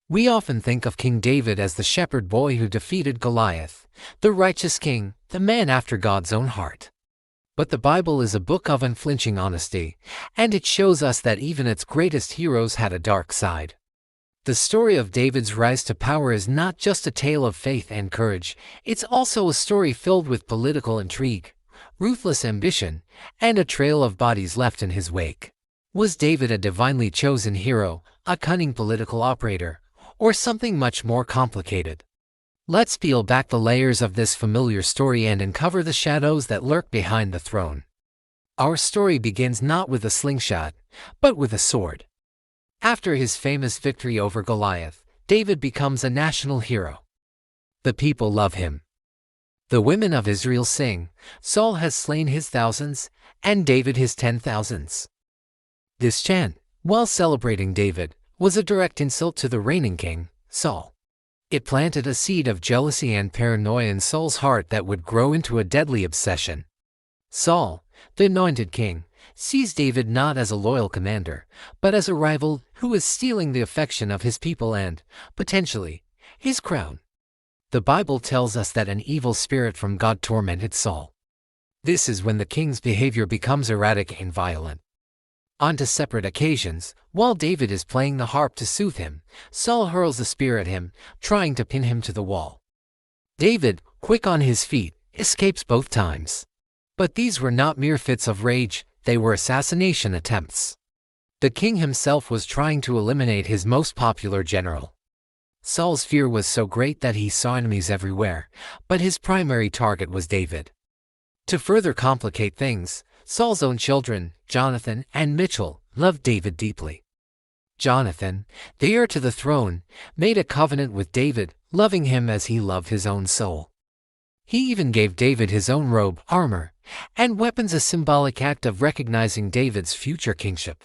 We often think of King David as the shepherd boy who defeated Goliath, the righteous king, the man after God's own heart. But the Bible is a book of unflinching honesty, and it shows us that even its greatest heroes had a dark side. The story of David's rise to power is not just a tale of faith and courage, it's also a story filled with political intrigue, ruthless ambition, and a trail of bodies left in his wake. Was David a divinely chosen hero, a cunning political operator, or something much more complicated? Let's peel back the layers of this familiar story and uncover the shadows that lurk behind the throne. Our story begins not with a slingshot, but with a sword. After his famous victory over Goliath, David becomes a national hero. The people love him. The women of Israel sing, "Saul has slain his thousands, and David his 10,000s." This chant, while celebrating David, was a direct insult to the reigning king, Saul. It planted a seed of jealousy and paranoia in Saul's heart that would grow into a deadly obsession. Saul, the anointed king, sees David not as a loyal commander, but as a rival who is stealing the affection of his people and, potentially, his crown. The Bible tells us that an evil spirit from God tormented Saul. This is when the king's behavior becomes erratic and violent. On two separate occasions, while David is playing the harp to soothe him, Saul hurls a spear at him, trying to pin him to the wall. David, quick on his feet, escapes both times. But these were not mere fits of rage, they were assassination attempts. The king himself was trying to eliminate his most popular general. Saul's fear was so great that he saw enemies everywhere, but his primary target was David. To further complicate things, Saul's own children, Jonathan and Mitchell, loved David deeply. Jonathan, the heir to the throne, made a covenant with David, loving him as he loved his own soul. He even gave David his own robe, armor, and weapons, a symbolic act of recognizing David's future kingship.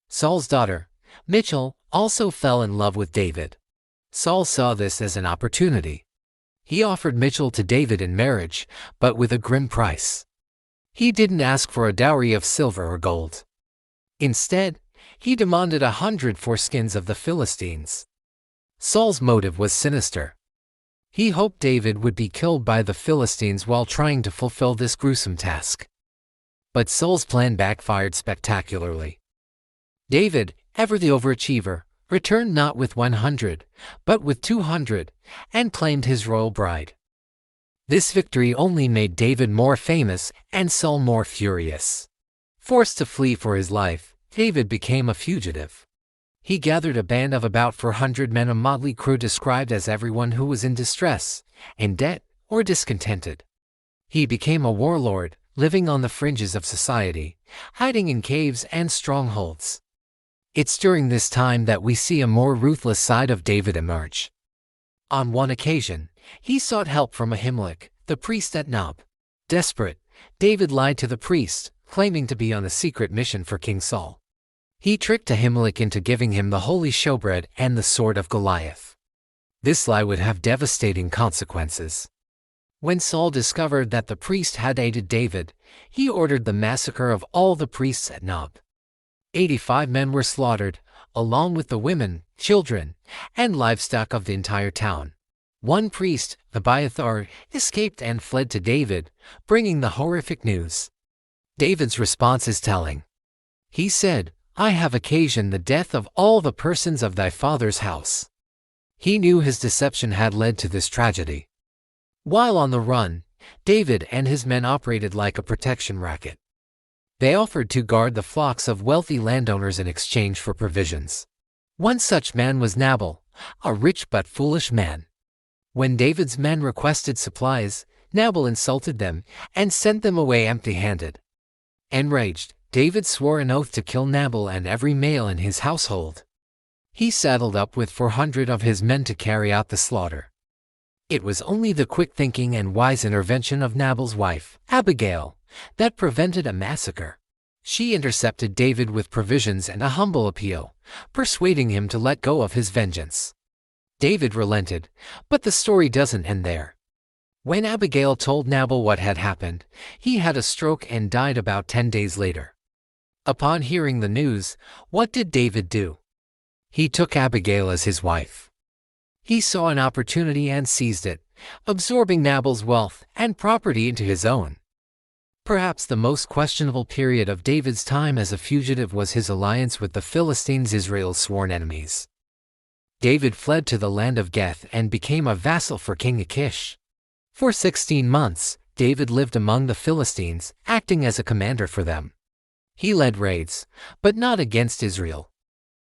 Saul's daughter, Mitchell, also fell in love with David. Saul saw this as an opportunity. He offered Mitchell to David in marriage, but with a grim price. He didn't ask for a dowry of silver or gold. Instead, he demanded 100 foreskins of the Philistines. Saul's motive was sinister. He hoped David would be killed by the Philistines while trying to fulfill this gruesome task. But Saul's plan backfired spectacularly. David, ever the overachiever, returned not with 100, but with 200, and claimed his royal bride. This victory only made David more famous and Saul more furious. Forced to flee for his life, David became a fugitive. He gathered a band of about 400 men, a motley crew described as everyone who was in distress, in debt, or discontented. He became a warlord, living on the fringes of society, hiding in caves and strongholds. It's during this time that we see a more ruthless side of David emerge. On one occasion, he sought help from Ahimelech, the priest at Nob. Desperate, David lied to the priest, claiming to be on a secret mission for King Saul. He tricked Ahimelech into giving him the holy showbread and the sword of Goliath. This lie would have devastating consequences. When Saul discovered that the priest had aided David, he ordered the massacre of all the priests at Nob. 85 men were slaughtered, along with the women, children, and livestock of the entire town. One priest, Abiathar, escaped and fled to David, bringing the horrific news. David's response is telling. He said, "I have occasioned the death of all the persons of thy father's house." He knew his deception had led to this tragedy. While on the run, David and his men operated like a protection racket. They offered to guard the flocks of wealthy landowners in exchange for provisions. One such man was Nabal, a rich but foolish man. When David's men requested supplies, Nabal insulted them and sent them away empty-handed. Enraged, David swore an oath to kill Nabal and every male in his household. He saddled up with 400 of his men to carry out the slaughter. It was only the quick thinking and wise intervention of Nabal's wife, Abigail, that prevented a massacre. She intercepted David with provisions and a humble appeal, persuading him to let go of his vengeance. David relented, but the story doesn't end there. When Abigail told Nabal what had happened, he had a stroke and died about 10 days later. Upon hearing the news, what did David do? He took Abigail as his wife. He saw an opportunity and seized it, absorbing Nabal's wealth and property into his own. Perhaps the most questionable period of David's time as a fugitive was his alliance with the Philistines, Israel's sworn enemies. David fled to the land of Geth and became a vassal for King Achish. For 16 months, David lived among the Philistines, acting as a commander for them. He led raids, but not against Israel.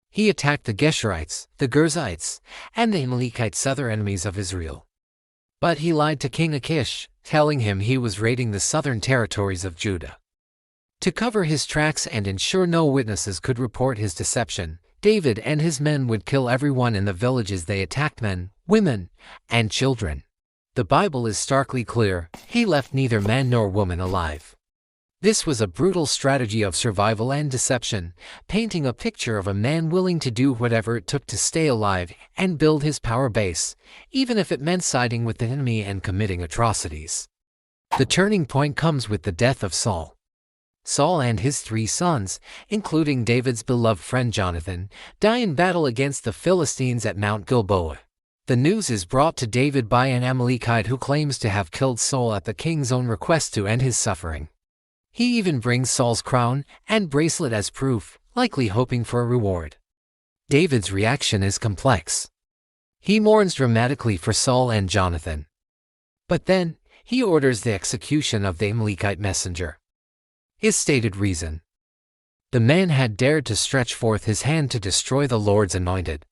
He attacked the Geshurites, the Girzites, and the Amalekites, other enemies of Israel. But he lied to King Achish, telling him he was raiding the southern territories of Judah. To cover his tracks and ensure no witnesses could report his deception, David and his men would kill everyone in the villages they attacked, men, women, and children. The Bible is starkly clear: he left neither man nor woman alive. This was a brutal strategy of survival and deception, painting a picture of a man willing to do whatever it took to stay alive and build his power base, even if it meant siding with the enemy and committing atrocities. The turning point comes with the death of Saul. Saul and his 3 sons, including David's beloved friend Jonathan, die in battle against the Philistines at Mount Gilboa. The news is brought to David by an Amalekite who claims to have killed Saul at the king's own request to end his suffering. He even brings Saul's crown and bracelet as proof, likely hoping for a reward. David's reaction is complex. He mourns dramatically for Saul and Jonathan. But then, he orders the execution of the Amalekite messenger. His stated reason: the man had dared to stretch forth his hand to destroy the Lord's anointed.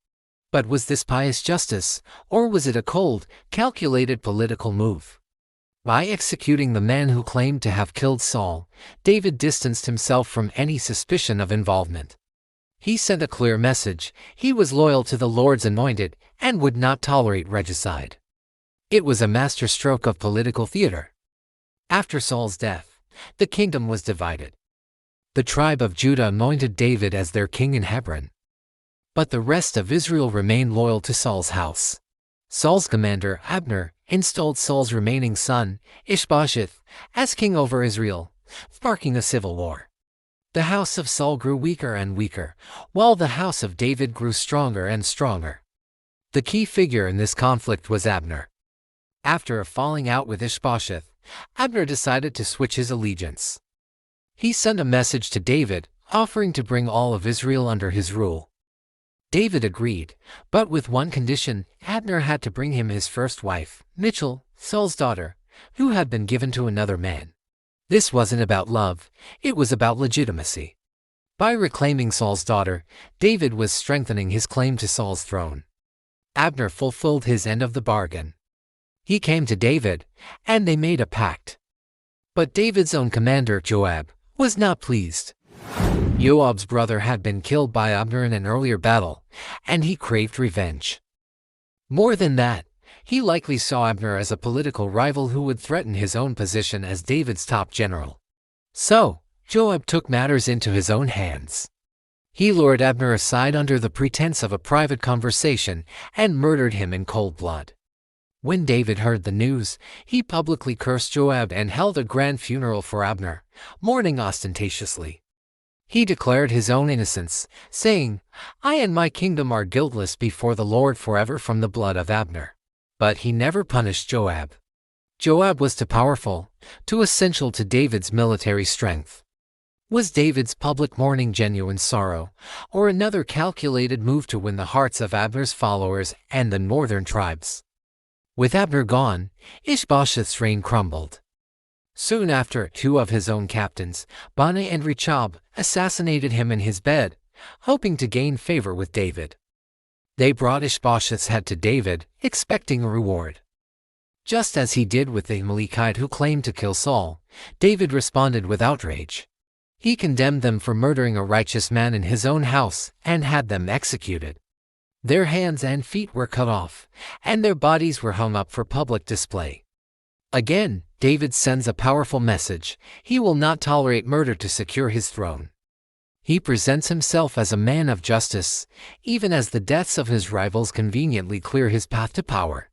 But was this pious justice, or was it a cold, calculated political move? By executing the man who claimed to have killed Saul, David distanced himself from any suspicion of involvement. He sent a clear message: he was loyal to the Lord's anointed and would not tolerate regicide. It was a masterstroke of political theater. After Saul's death, the kingdom was divided. The tribe of Judah anointed David as their king in Hebron. But the rest of Israel remained loyal to Saul's house. Saul's commander, Abner, installed Saul's remaining son, Ishbosheth, as king over Israel, sparking a civil war. The house of Saul grew weaker and weaker, while the house of David grew stronger and stronger. The key figure in this conflict was Abner. After a falling out with Ishbosheth, Abner decided to switch his allegiance. He sent a message to David, offering to bring all of Israel under his rule. David agreed, but with one condition: Abner had to bring him his first wife, Michal, Saul's daughter, who had been given to another man. This wasn't about love, it was about legitimacy. By reclaiming Saul's daughter, David was strengthening his claim to Saul's throne. Abner fulfilled his end of the bargain. He came to David, and they made a pact. But David's own commander, Joab, was not pleased. Joab's brother had been killed by Abner in an earlier battle, and he craved revenge. More than that, he likely saw Abner as a political rival who would threaten his own position as David's top general. So, Joab took matters into his own hands. He lured Abner aside under the pretense of a private conversation and murdered him in cold blood. When David heard the news, he publicly cursed Joab and held a grand funeral for Abner, mourning ostentatiously. He declared his own innocence, saying, "I and my kingdom are guiltless before the Lord forever from the blood of Abner." But he never punished Joab. Joab was too powerful, too essential to David's military strength. Was David's public mourning genuine sorrow, or another calculated move to win the hearts of Abner's followers and the northern tribes? With Abner gone, Ishbosheth's reign crumbled. Soon after, 2 of his own captains, Bani and Rechab, assassinated him in his bed, hoping to gain favor with David. They brought Ishbosheth's head to David, expecting a reward. Just as he did with the Amalekite who claimed to kill Saul, David responded with outrage. He condemned them for murdering a righteous man in his own house and had them executed. Their hands and feet were cut off, and their bodies were hung up for public display. Again, David sends a powerful message: he will not tolerate murder to secure his throne. He presents himself as a man of justice, even as the deaths of his rivals conveniently clear his path to power.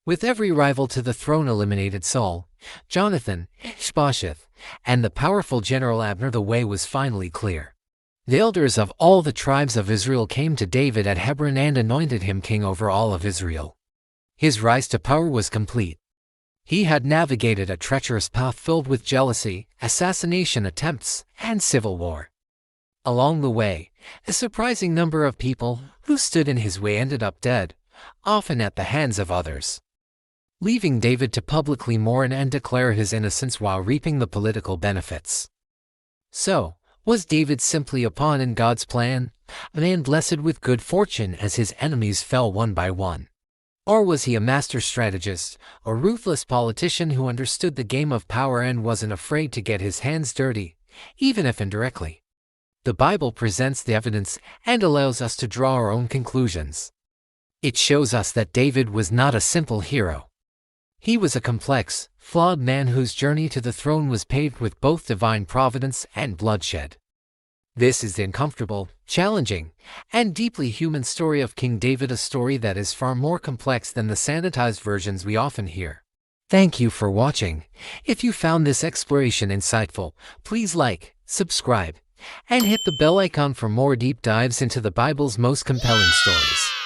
With every rival to the throne eliminated, Saul, Jonathan, Ishbosheth, and the powerful general Abner, the way was finally clear. The elders of all the tribes of Israel came to David at Hebron and anointed him king over all of Israel. His rise to power was complete. He had navigated a treacherous path filled with jealousy, assassination attempts, and civil war. Along the way, a surprising number of people who stood in his way ended up dead, often at the hands of others, leaving David to publicly mourn and declare his innocence while reaping the political benefits. So, was David simply a pawn in God's plan, a man blessed with good fortune as his enemies fell one by one? Or was he a master strategist, a ruthless politician who understood the game of power and wasn't afraid to get his hands dirty, even if indirectly? The Bible presents the evidence and allows us to draw our own conclusions. It shows us that David was not a simple hero. He was a complex, flawed man whose journey to the throne was paved with both divine providence and bloodshed. This is the uncomfortable, challenging, and deeply human story of King David, a story that is far more complex than the sanitized versions we often hear. Thank you for watching. If you found this exploration insightful, please like, subscribe, and hit the bell icon for more deep dives into the Bible's most compelling stories.